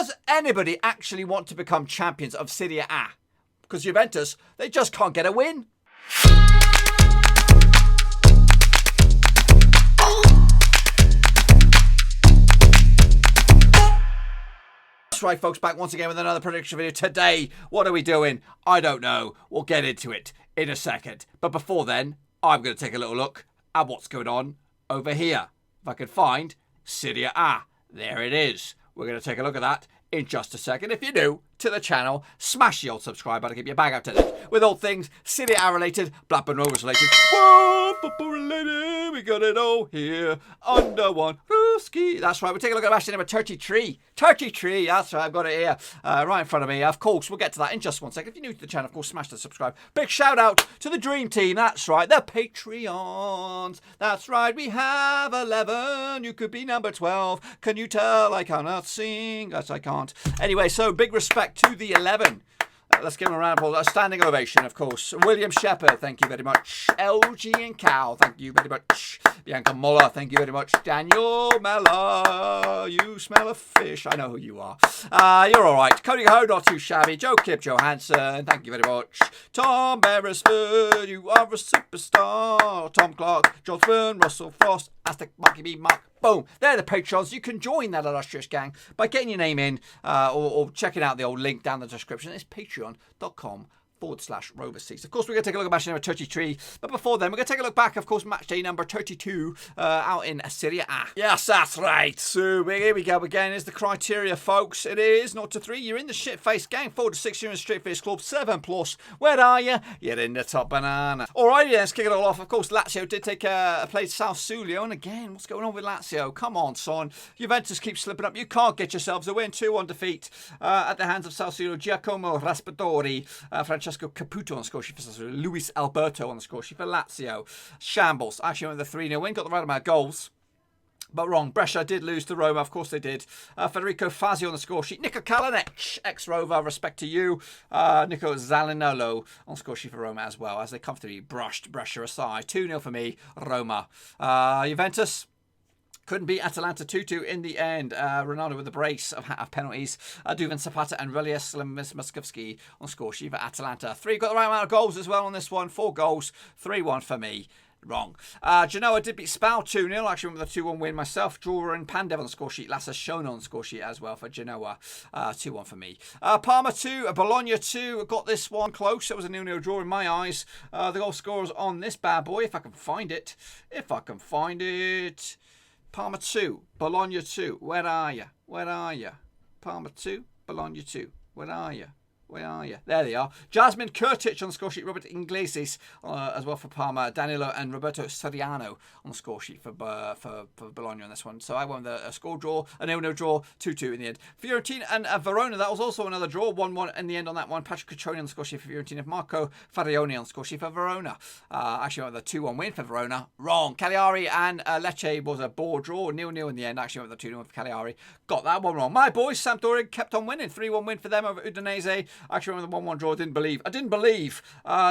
Does anybody actually want to become champions of Serie A? Because Juventus, they just can't get a win. That's right, folks, back once again with another prediction video. Today, what are we doing? I don't know. We'll get into it in a second. But before then, I'm going to take a little look at what's going on over here. If I can find Serie A. There it is. We're going to take a look at that in just a second. If you're new to the channel, smash the old subscribe button to keep your bag up to date with all things Serie A related, Blackburn Rovers related, whoa, football related. We got it all here under one rooski. That's right. We'll take a look at match number 33. 33. That's right. I've got it here right in front of me. Of course, we'll get to that in just 1 second. If you're new to the channel, of course, smash the subscribe. Big shout out to the dream team. That's right. The Patreons. That's right. We have 11. You could be number 12. Can you tell I cannot sing? Yes, I can't. Anyway, so big respect to the 11. Let's give him a round of applause. A standing ovation, of course. William Shepherd, thank you very much. LG and Cal, thank you very much. Bianca Muller, thank you very much. Daniel Mellor, you smell of fish. I know who you are. You're all right. Cody Ho, not too shabby. Joe Kip Johansson, thank you very much. Tom Beresford, you are a superstar. Tom Clark, George Byrne, Russell Frost, Aztec Marky B, Mark. Boom. They're the patrons. You can join that illustrious gang by getting your name in or checking out the old link down the description. It's patreon.com/RoverSeats. Of course, we're going to take a look at match number 33. But before then, we're going to take a look back, of course, match day number 32 out in Serie A. Yes, that's right. So here we go again. Is the criteria, folks. It is 0-3. You're in the shit-faced gang. 4-6, you're in the straight-faced club. 7+. Where are you? You're in the top banana. Alrighty, let's kick it all off. Of course, Lazio did take played Sassuolo. And again, what's going on with Lazio? Come on, son. Juventus keeps slipping up. You can't get yourselves a win. 2-1 defeat at the hands of Sassuolo. Giacomo Raspadori, Francesco Caputo on the score sheet for Sassuolo. Luis Alberto on the score sheet for Lazio. Shambles. Actually went with the 3-0 win. Got the right amount of goals. But wrong. Brescia did lose to Roma. Of course they did. Federico Fazio on the score sheet. Nico Kalinic, ex-Rover. Respect to you. Nico Zalinolo on the score sheet for Roma as well, as they comfortably brushed Brescia aside. 2-0 for me. Roma. Juventus couldn't beat Atalanta 2-2 in the end. Ronaldo with a brace of penalties. Duvan Zapata and Relias Moskovski on score sheet for Atalanta. 3 got the right amount of goals as well on this one. 4 goals. 3-1 for me. Wrong. Genoa did beat SPAL 2-0. Actually went with a 2-1 win myself. Drawer and Pandev on the score sheet. Lasse Schöne on the score sheet as well for Genoa. 2-1 for me. Parma 2. Bologna 2. Got this one close. It was a 0-0 draw in my eyes. The goal scorers on this bad boy, if I can find it. Parma 2. Bologna 2. Where are you? Where are you? Parma 2. Bologna 2. Where are you? Where are you? There they are. Jasmine Kurtic on the score sheet. Robert Iglesias as well for Parma. Danilo and Roberto Soriano on the score sheet for Bologna on this one. So I won a score draw, a 0-0 draw, 2-2 in the end. Fiorentina and Verona, that was also another draw, 1-1 in the end on that one. Patrick Caccioni on the score sheet for Fiorentina. Marco Farioni on the score sheet for Verona. Actually went with a 2-1 win for Verona. Wrong. Cagliari and Lecce was a bore draw, 0-0 in the end. Actually went with a 2-0 for Cagliari. Got that one wrong. My boys, Sampdoria, kept on winning. 3-1 win for them over Udinese. Actually went with a 1-1 draw. I didn't believe.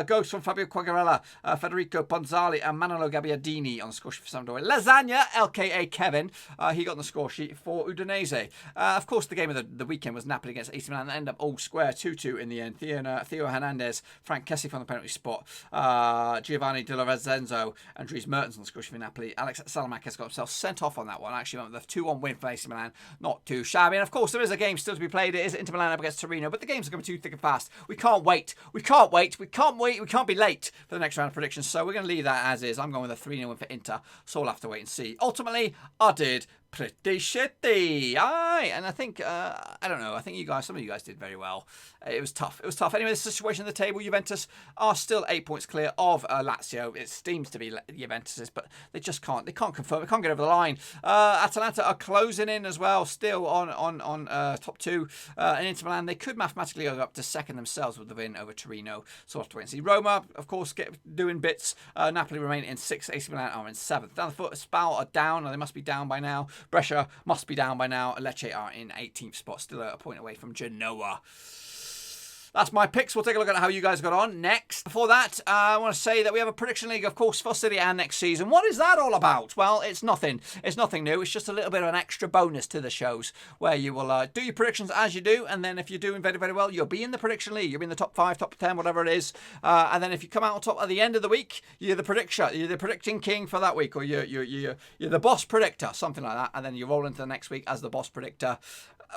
Goes from Fabio Quagliarella, Federico Ponzali and Manolo Gabbiadini on the score sheet for Sampdoria. Lasagna, LKA Kevin, he got on the score sheet for Udinese. Of course, the game of the weekend was Napoli against AC Milan. They ended up all square, 2-2 in the end. Theo Hernandez, Frank Kessie from the penalty spot, Giovanni Di Lorenzo and Dries Mertens on the score sheet for Napoli. Alex Salamakis got himself sent off on that one. Actually went with a 2-1 win for AC Milan. Not too shabby. And of course, there is a game still to be played. It is Inter Milan up against Torino, but the games are going to be too thick and fast. We can't wait. We can't be late for the next round of predictions. So we're going to leave that as is. I'm going with a 3-0 win for Inter. So we'll have to wait and see. Ultimately, I did pretty shitty. Aye. And I think, I don't know, I think some of you guys did very well. It was tough. Anyway, the situation on the table, Juventus are still 8 points clear of Lazio. It seems to be Juventus's, but they just can't. They can't confirm. They can't get over the line. Atalanta are closing in as well, still on top 2. And Inter Milan, they could mathematically go up to second themselves with the win over Torino. So we'll have to wait and see. Roma, of course, doing bits. Napoli remain in 6th. AC Milan are in 7th. Down the foot, SPAL are down. They must be down by now. Brescia must be down by now. Lecce are in 18th spot, still a point away from Genoa. That's my picks. We'll take a look at how you guys got on next. Before that, I want to say that we have a prediction league, of course, for Serie A next season. What is that all about? Well, it's nothing. It's nothing new. It's just a little bit of an extra bonus to the shows where you will do your predictions as you do, and then if you're doing very, very well, you'll be in the prediction league. You'll be in the top 5, top 10, whatever it is. And then if you come out on top at the end of the week, you're the predictor. You're the predicting king for that week, or you're the boss predictor, something like that. And then you roll into the next week as the boss predictor.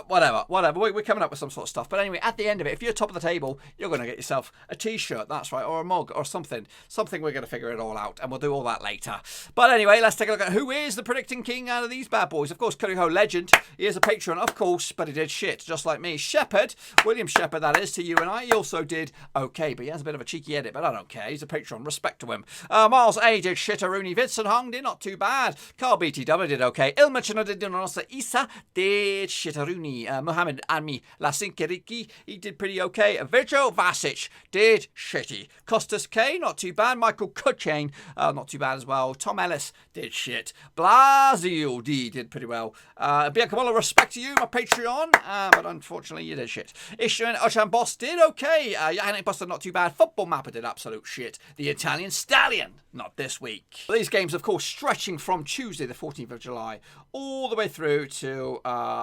Whatever. We're coming up with some sort of stuff. But anyway, at the end of it, if you're top of the table, you're going to get yourself a t-shirt, that's right, or a mug, or something. We're going to figure it all out, and we'll do all that later. But anyway, let's take a look at who is the predicting king out of these bad boys. Of course, Curry Ho legend. He is a patron, of course, but he did shit, just like me. Shepherd, William Shepherd, that is, to you and I. He also did okay, but he has a bit of a cheeky edit, but I don't care. He's a patron. Respect to him. Miles A did shit. Rooney Vincent Hong did not too bad. Carl BTW did okay. Ilma Chinoda Dinosa Isa did shit. Rooney. Mohamed Ami Lasinkeriki, he did pretty okay. Virgil Vasic did shitty. Costas K, not too bad. Michael Kuchain, not too bad as well. Tom Ellis did shit. Blasio D did pretty well. Biancamola, respect to you, my Patreon, but unfortunately you did shit. Ishmael Ochan Boss did okay. Yannick Buster, not too bad. Football Mapper did absolute shit. The Italian Stallion, not this week. These games, of course, stretching from Tuesday, the 14th of July, all the way through to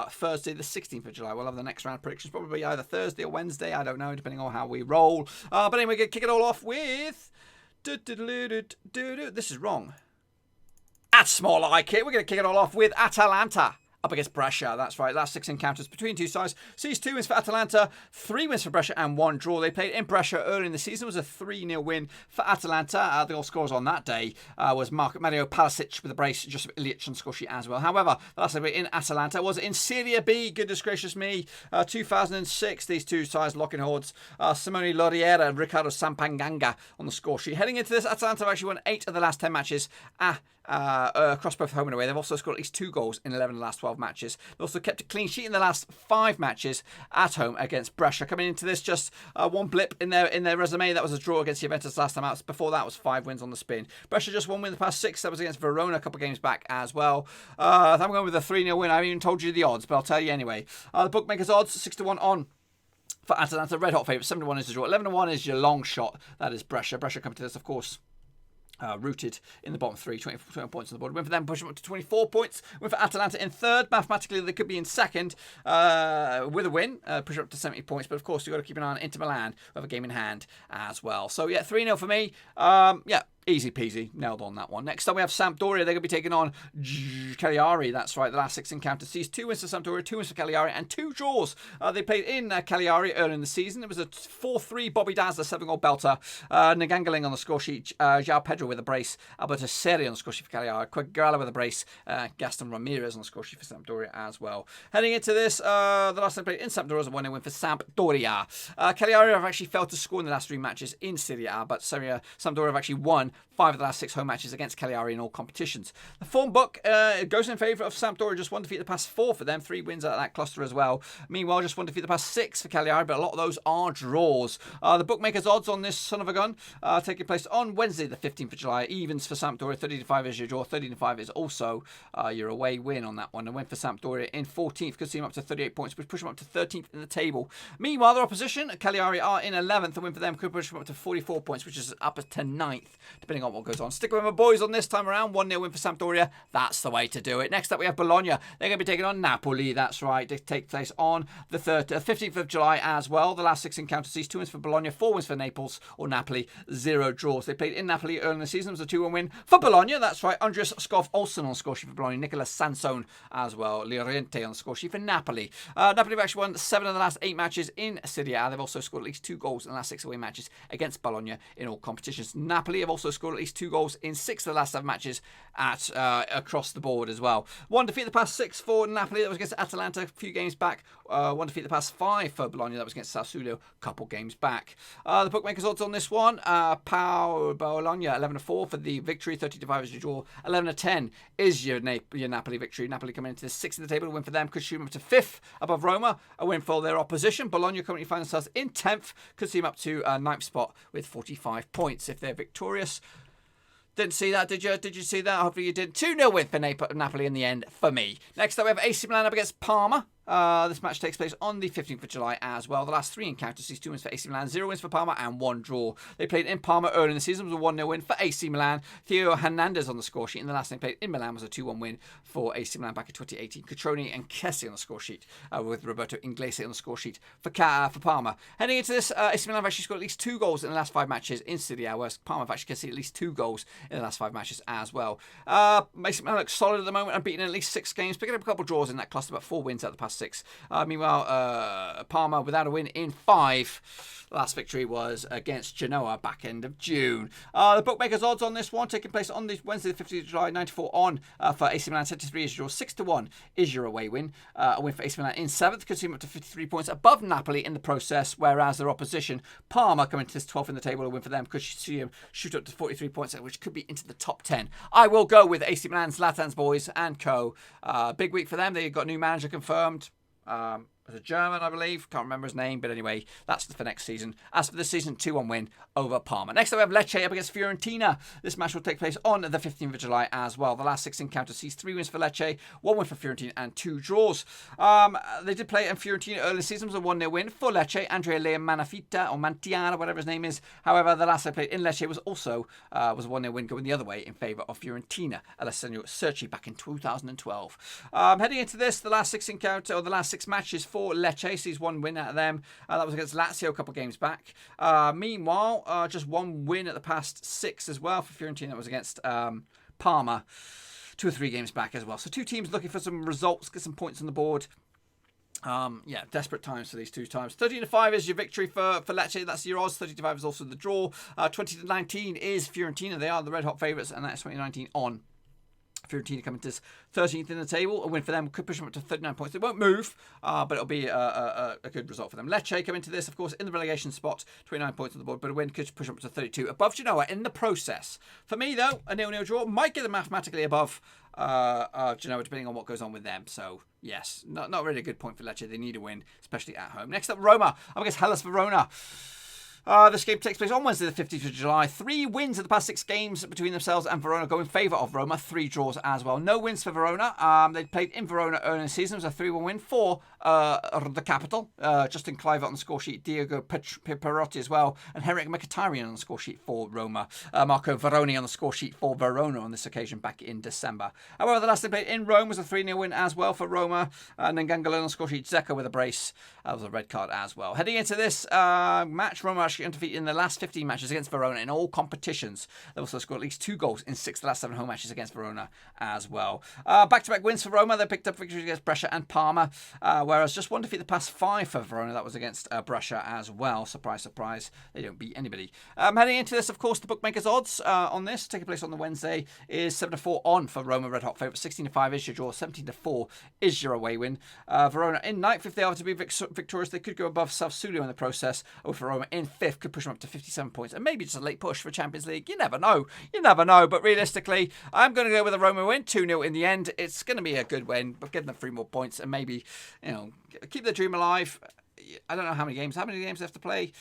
Thursday, the 16th of July. We'll have the next round of predictions probably either Thursday or Wednesday. I don't know, depending on how we roll. But anyway, we're going to kick it all off with... This is wrong. That's more like it. We're going to kick it all off with Atalanta up against Brescia. That's right. Last 6 encounters between two sides. Sees 2 wins for Atalanta, 3 wins for Brescia, and 1 draw. They played in Brescia early in the season. It was a 3-0 win for Atalanta. The goal scorers on that day was Mario Palisic with a brace, Josip Ilic and score sheet as well. However, the last time we were in Atalanta was in Serie B. Goodness gracious me. 2006, these two sides locking hordes. Simone Loriera and Ricardo Sampanganga on the score sheet. Heading into this, Atalanta have actually won 8 of the last 10 matches across both home and away. They've also scored at least 2 goals in 11 of the last 12 matches. They've also kept a clean sheet in the last 5 matches at home against Brescia. Coming into this, just one blip in their resume. That was a draw against Juventus last time out. Before that was 5 wins on the spin. Brescia just 1 win in the past 6. That was against Verona a couple of games back as well. I'm going with a 3-0 win. I haven't even told you the odds, but I'll tell you anyway. The bookmakers odds 6-1 on for Atalanta. Red hot favourite. 7-1 is the draw. 11-1 is your long shot. That is Brescia. Brescia coming to this, of course. Rooted in the bottom 3, 24 points on the board. Win for them, push them up to 24 points. Win for Atalanta in 3rd. Mathematically, they could be in 2nd with a win. Push up to 70 points. But of course, you've got to keep an eye on Inter Milan, who have a game in hand as well. So yeah, 3-0 for me. Easy peasy, nailed on that one. Next up, we have Sampdoria. They're going to be taking on Cagliari. That's right, the last 6 encounters sees 2 wins for Sampdoria, 2 wins for Cagliari, and 2 draws. They played in Cagliari early in the season. It was a 4-3 Bobby Dazzler, 7-goal belter. Nagangaling on the score sheet. João Pedro with a brace. Alberto Seri on the score sheet for Cagliari. Quagliarella with a brace. Gaston Ramirez on the score sheet for Sampdoria as well. Heading into this, the last time they played in Sampdoria was a 1-0 win for Sampdoria. Cagliari have actually failed to score in the last 3 matches in Serie A, but Sampdoria have actually won 5 of the last 6 home matches against Cagliari in all competitions. The form book goes in favour of Sampdoria. Just 1 defeat the past 4 for them. 3 wins out of that cluster as well. Meanwhile, just 1 defeat the past 6 for Cagliari, but a lot of those are draws. The bookmakers' odds on this son of a gun taking place on Wednesday, the 15th of July. Evens for Sampdoria. 30-5 is your draw. 30-5 is also your away win on that one. A win for Sampdoria in 14th could see them up to 38 points, which push them up to 13th in the table. Meanwhile, their opposition, Cagliari, are in 11th. A win for them could push them up to 44 points, which is up to 9th, depending on what goes on. Stick with my boys on this time around. 1-0 win for Sampdoria. That's the way to do it. Next up, we have Bologna. They're going to be taking on Napoli. That's right. They take place on the 15th of July as well. The last 6 encounters sees 2 wins for Bologna, 4 wins for Naples or Napoli, 0 draws. They played in Napoli early in the season. It was a 2-1 win for Bologna. That's right. Andres Skov-Olsen on the score sheet for Bologna. Nicolas Sansone as well. Llorente on the score sheet for Napoli. Napoli have actually won 7 of the last 8 matches in Serie A. They've also scored at least 2 goals in the last 6 away matches against Bologna in all competitions. Napoli have also scored at least 2 goals in 6 of the last 7 matches at across the board as well. 1 defeat the past 6 for Napoli. That was against Atalanta a few games back. 1 defeat the past 5 for Bologna. That was against Sassuolo a couple games back. The bookmakers odds on this one. Bologna 11-4 for the victory. 30-5 is your draw. 11-10 is your Napoli victory. Napoli coming into the 6th of the table. A win for them could shoot them up to 5th above Roma. A win for their opposition. Bologna currently find themselves in 10th. Could see them up to 9th spot with 45 points if they're victorious. Didn't see that, did you? Did you see that? Hopefully you did. 2-0 win for Napoli in the end for me. Next up, we have AC Milan up against Parma. This match takes place on the 15th of July as well. The last 3 encounters sees 2 wins for AC Milan, 0 wins for Parma, and 1 draw. They played in Parma early in the season. It was a 1-0 win for AC Milan. Theo Hernandez on the score sheet. And the last time they played in Milan was a 2-1 win for AC Milan back in 2018. Cutrone and Kessie on the score sheet, with Roberto Inglese on the score sheet for Parma. Heading into this, AC Milan have actually scored at least 2 goals in the last 5 matches in Serie A, whereas Parma have actually conceded at least 2 goals in the last 5 matches as well. AC Milan looks solid at the moment, unbeaten in at least 6 games, picking up a couple of draws in that cluster, but 4 wins out of the past 6. Meanwhile, Parma without a win in 5. The last victory was against Genoa back end of June. The bookmakers' odds on this one taking place on this Wednesday, the 15th of July, 94 on for AC Milan, 73 is your draw, 6-1 is your away win. A win for AC Milan in 7th, consume up to 53 points above Napoli in the process, whereas their opposition, Parma, coming to this 12th in the table, a win for them could see them shoot up to 43 points, which could be into the top 10. I will go with AC Milan, Zlatan's boys and co. Big week for them. They got a new manager confirmed. Was a German, I believe. Can't remember his name, but anyway, that's for next season. As for this season, 2-1 win over Parma. Next up, we have Lecce up against Fiorentina. This match will take place on the 15th of July as well. The last 6 encounters sees 3 wins for Lecce, 1 win for Fiorentina, and 2 draws. They did play in Fiorentina early in the season. It was a 1-0 win for Lecce. Andrea Lea Manafita, or Mantiana, whatever his name is. However, the last I played in Lecce was also was a 1-0 win going the other way in favour of Fiorentina. Alessandro Cerci back in 2012. Heading into this, the last 6 encounters, or the last 6 matches for Lecce sees 1 win out of them. That was against Lazio a couple of games back. Meanwhile, just 1 win at the past 6 as well for Fiorentina. That was against Parma 2 or 3 games back as well. So 2 teams looking for some results, get some points on the board. Desperate times for these 2 times. 13-5 is your victory for Lecce. That's your odds. 30-5 is also the draw. 20-19 is Fiorentina. They are the red hot favourites, and that's 2019 on. Fiorentina coming to 13th in the table. A win for them could push them up to 39 points. They won't move, but it'll be a good result for them. Lecce come into this, of course, in the relegation spot, 29 points on the board, but a win could push them up to 32. Above Genoa in the process. For me, though, a 0-0 draw might get them mathematically above Genoa, depending on what goes on with them. So, yes, not really a good point for Lecce. They need a win, especially at home. Next up, Roma up against Hellas Verona. This game takes place on Wednesday the 15th of July. 3 wins in the past 6 games between themselves and Verona go in favour of Roma. 3 draws as well. No wins for Verona. They played in Verona early in the season. It was a 3-1 win for the capital. Justin Kluivert on the score sheet. Diego Perotti as well. And Henrik Mkhitaryan on the score sheet for Roma. Marco Veroni on the score sheet for Verona on this occasion back in December. However, the last they played in Rome was a 3-0 win as well for Roma. And then Gangalone on the score sheet. Zeka with a brace. That was a red card as well. Heading into this match, Roma actually undefeated in the last 15 matches against Verona in all competitions. They also scored at least 2 goals in 6 of the last 7 home matches against Verona as well. Back-to-back wins for Roma. They picked up victories against Brescia and Parma, whereas just 1 defeat the past 5 for Verona. That was against Brescia as well. Surprise, surprise. They don't beat anybody. Heading into this, of course, the bookmakers' odds on this, taking place on the Wednesday, is 7-4 on for Roma, red hot favourite. 16-5 is your draw. 17-4 is your away win. Verona in 9th. If they are to be victorious, they could go above Sassuolo in the process. Over Roma in 5th, could push them up to 57 points, and maybe just a late push for Champions League. You never know. But realistically, I'm going to go with a Roma win, 2-0 in the end. It's going to be a good win, but give them 3 more points and maybe, keep the dream alive. I don't know how many games they have to play.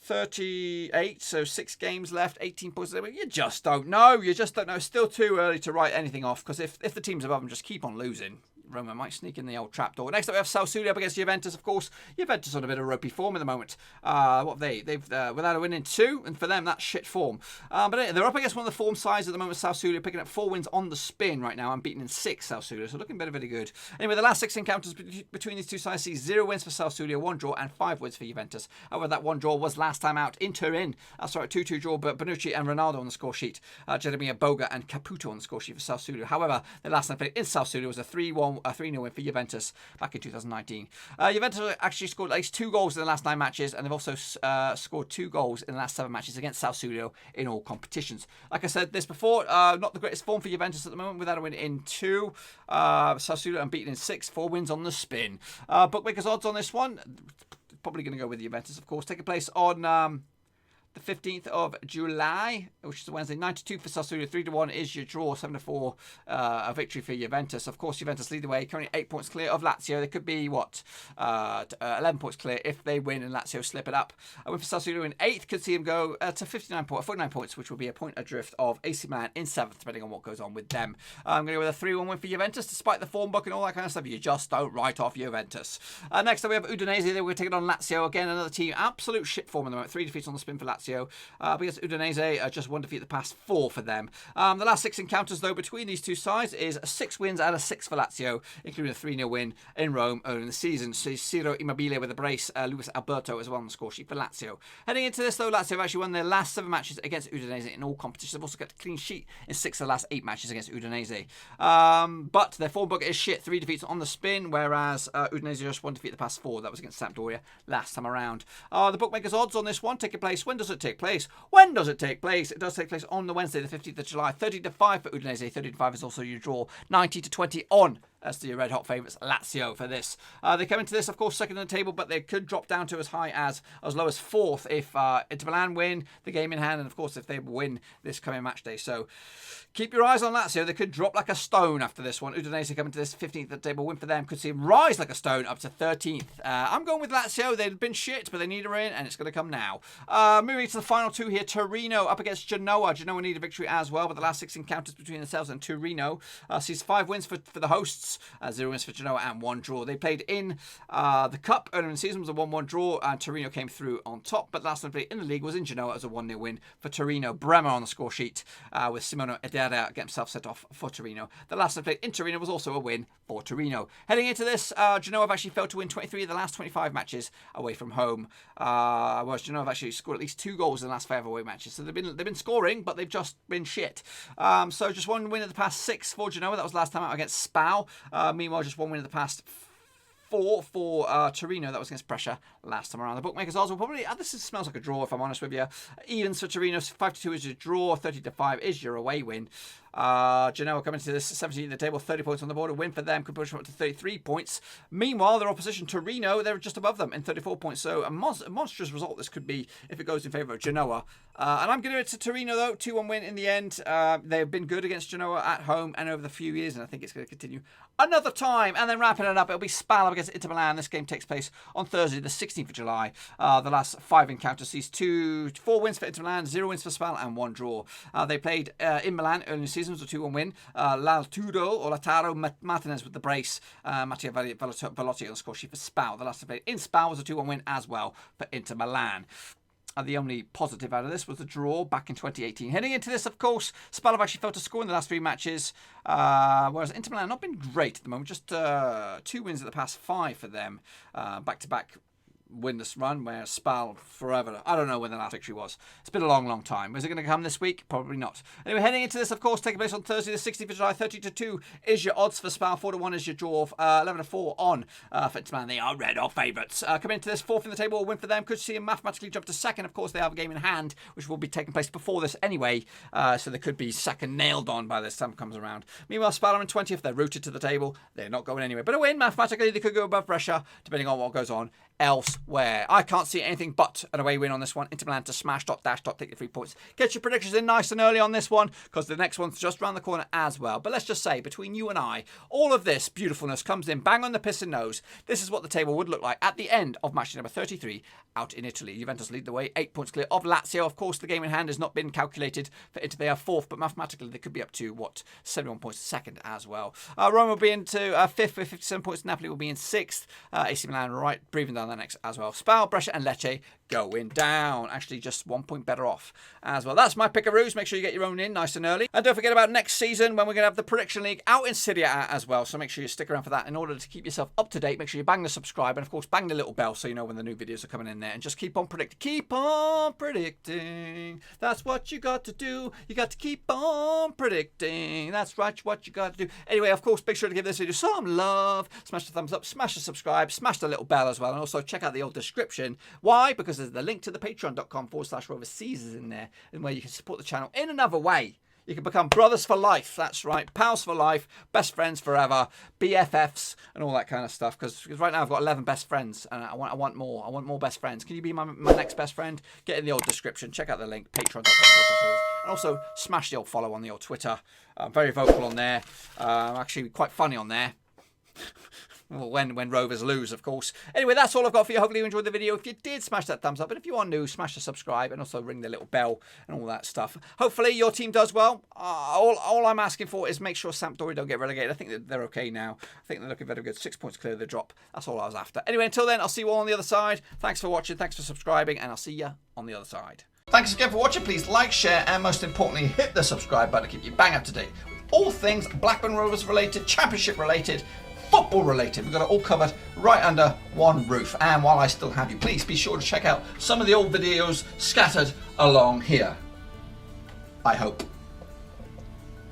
38, so 6 games left, 18 points. You just don't know. It's still too early to write anything off, because if the teams above them just keep on losing, Roma might sneak in the old trapdoor. Next up, we have Sassuolo up against Juventus, of course. Juventus on a bit of ropey form at the moment. They've without a win in 2, and for them, that's shit form. But they're up against one of the form sides at the moment. Sassuolo picking up 4 wins on the spin right now. I'm beaten in 6, Sassuolo, so looking very, very good. Anyway, the last 6 encounters between these two sides see 0 wins for Sassuolo, 1 draw, and 5 wins for Juventus. However, that 1 draw was last time out in Turin. That's right, 2-2 draw, but Bonucci and Ronaldo on the score sheet. Jeremia Boga and Caputo on the score sheet for Sassuolo. However, the last time played in Sassuolo was a 3-0 win for Juventus back in 2019. Juventus actually scored at least 2 goals in the last 9 matches, and they've also scored 2 goals in the last 7 matches against Sassuolo in all competitions. Like I said this before, not the greatest form for Juventus at the moment, without a win in 2. Sassuolo unbeaten in 6, 4 wins on the spin. Bookmakers' odds on this one, probably going to go with Juventus, of course. Taking place on the 15th of July, which is a Wednesday. 9-2 for Sassuolo, 3-1 is your draw. 7-4 a victory for Juventus. Of course, Juventus lead the way, currently 8 points clear of Lazio. They could be 11 points clear if they win and Lazio slip it up. A win for Sassuolo in 8th could see him go to 49 points, which will be a point adrift of AC Milan in 7th, depending on what goes on with them. I'm going to go with a 3-1 win for Juventus, despite the form book and all that kind of stuff. You just don't write off Juventus. Next up, we have Udinese. They were taking on Lazio again. Another team, absolute shit form at the moment. 3 defeats on the spin for Lazio. Because Udinese, just 1 defeat the past 4 for them. The last 6 encounters, though, between these two sides is 6 wins out of 6 for Lazio, including a 3-0 win in Rome early in the season. So Ciro Immobile with a brace, Luis Alberto as well on the score sheet for Lazio. Heading into this, though, Lazio have actually won their last 7 matches against Udinese in all competitions. They've also got a clean sheet in 6 of the last 8 matches against Udinese. But their form book is shit. 3 defeats on the spin, whereas Udinese just 1 defeat the past 4. That was against Sampdoria last time around. The bookmakers' odds on this one taking place. When does it take place? When does it take place? It does take place on the Wednesday, the 15th of July. 30-5 for Udinese. 30-5 is also your draw. 90-20 on as the red hot favourites Lazio for this. They come into this, of course, second on the table, but they could drop down to as low as 4th if Inter Milan win the game in hand, and of course if they win this coming match day. So keep your eyes on Lazio. They could drop like a stone after this one. Udinese coming to this 15th at the table. Win for them could see them rise like a stone up to 13th. I'm going with Lazio. They've been shit, but they need a win, and it's going to come now. Moving to the final 2 here. Torino up against Genoa. Genoa need a victory as well, but the last 6 encounters between themselves and Torino sees 5 wins for the hosts, 0 wins for Genoa, and 1 draw. They played in the Cup earlier in the season. It was a 1-1 draw, and Torino came through on top, but last time they played in the league was in Genoa as a 1-0 win for Torino. Bremer on the score sheet with Simone Edera getting himself set off for Torino. The last time played in Torino was also a win for Torino. Heading into this, Genoa have actually failed to win 23 of the last 25 matches away from home. Whereas Genoa have actually scored at least 2 goals in the last 5 away matches. So they've been scoring, but they've just been shit. So just 1 win of the past 6 for Genoa. That was last time out against SPAL. Meanwhile, just 1 win of the past 4 for Torino. That was against Brescia last time around. The bookmakers odds will probably, this smells like a draw if I'm honest with you. Evens for Torino, 5-2 is your draw, 30-5 is your away win. Genoa coming to this 17th at the table, 30 points on the board. A win for them could push them up to 33 points. Meanwhile, their opposition, Torino, they're just above them in 34 points. So a monstrous result this could be if it goes in favour of Genoa. And I'm going to give it to Torino, though. 2-1 win in the end. They've been good against Genoa at home and over the few years, and I think it's going to continue another time. And then wrapping it up, it'll be SPAL against Inter Milan. This game takes place on Thursday, the 16th of July. The last 5 encounters sees 4 wins for Inter Milan, 0 wins for SPAL, and 1 draw. They played in Milan early in the season. It was a 2-1 win. Lautaro Martinez with the brace. Matteo Velotti on the score sheet for SPAL. The last time played in SPAL was a 2-1 win as well for Inter Milan. The only positive out of this was the draw back in 2018. Heading into this, of course, SPAL have actually failed to score in the last 3 matches, whereas Inter Milan not been great at the moment. Just 2 wins at the past 5 for them, back-to-back winless run, where SPAL forever. I don't know when the last victory was. It's been a long, long time. Is it going to come this week? Probably not. Anyway, heading into this, of course, taking place on Thursday, the 16th of July, 30-2 is your odds for SPAL, 4-1 is your draw, 11-4 on for Inter Milan. They are red hot favourites. Coming into this, 4th in the table, a win for them. Could see them mathematically jump to 2nd. Of course, they have a game in hand, which will be taking place before this anyway, so they could be 2nd nailed on by this time comes around. Meanwhile, SPAL are in 20th. They're rooted to the table. They're not going anywhere. But a win, mathematically, they could go above Brescia, depending on what goes on elsewhere. I can't see anything but an away win on this one. Inter Milan to smash, take your 3 points. Get your predictions in nice and early on this one, because the next one's just around the corner as well. But let's just say, between you and I, all of this beautifulness comes in bang on the piston nose. This is what the table would look like at the end of match number 33 out in Italy. Juventus lead the way, 8 points clear of Lazio. Of course, the game in hand has not been calculated for Inter. They are 4th, but mathematically they could be up to, 71 points 2nd as well. Roma will be into 5th with 57 points. Napoli will be in 6th. AC Milan right, breathing down the next as well. SPAL, Brescia and Lecce going down. Actually, just 1 point better off as well. That's my pickaroos. Make sure you get your own in nice and early. And don't forget about next season, when we're going to have the Prediction League out in Serie A as well. So make sure you stick around for that. In order to keep yourself up to date, make sure you bang the subscribe and, of course, bang the little bell so you know when the new videos are coming in there. And just keep on predicting. Keep on predicting. That's what you got to do. You got to keep on predicting. That's right, what you got to do. Anyway, of course, make sure to give this video some love. Smash the thumbs up. Smash the subscribe. Smash the little bell as well. And also check out the old description. Why? Because there's the link to the patreon.com/Rover Caesars in there, and where you can support the channel in another way. You can become brothers for life. That's right. Pals for life. Best friends forever. BFFs and all that kind of stuff. Because right now I've got 11 best friends. And I want more. I want more best friends. Can you be my next best friend? Get in the old description. Check out the link. Patreon.com. And also smash the old follow on the old Twitter. I'm very vocal on there. Actually quite funny on there. When Rovers lose, of course. Anyway, that's all I've got for you. Hopefully you enjoyed the video. If you did, smash that thumbs up. And if you are new, smash the subscribe and also ring the little bell and all that stuff. Hopefully your team does well. All I'm asking for is make sure Sampdoria don't get relegated. I think that they're okay now. I think they're looking very good. 6 points clear of the drop. That's all I was after. Anyway, until then, I'll see you all on the other side. Thanks for watching. Thanks for subscribing. And I'll see you on the other side. Thanks again for watching. Please like, share, and most importantly, hit the subscribe button to keep you bang up to date with all things Blackburn Rovers related, Championship related, football related. We've got it all covered right under one roof. And while I still have you, please be sure to check out some of the old videos scattered along here. I hope.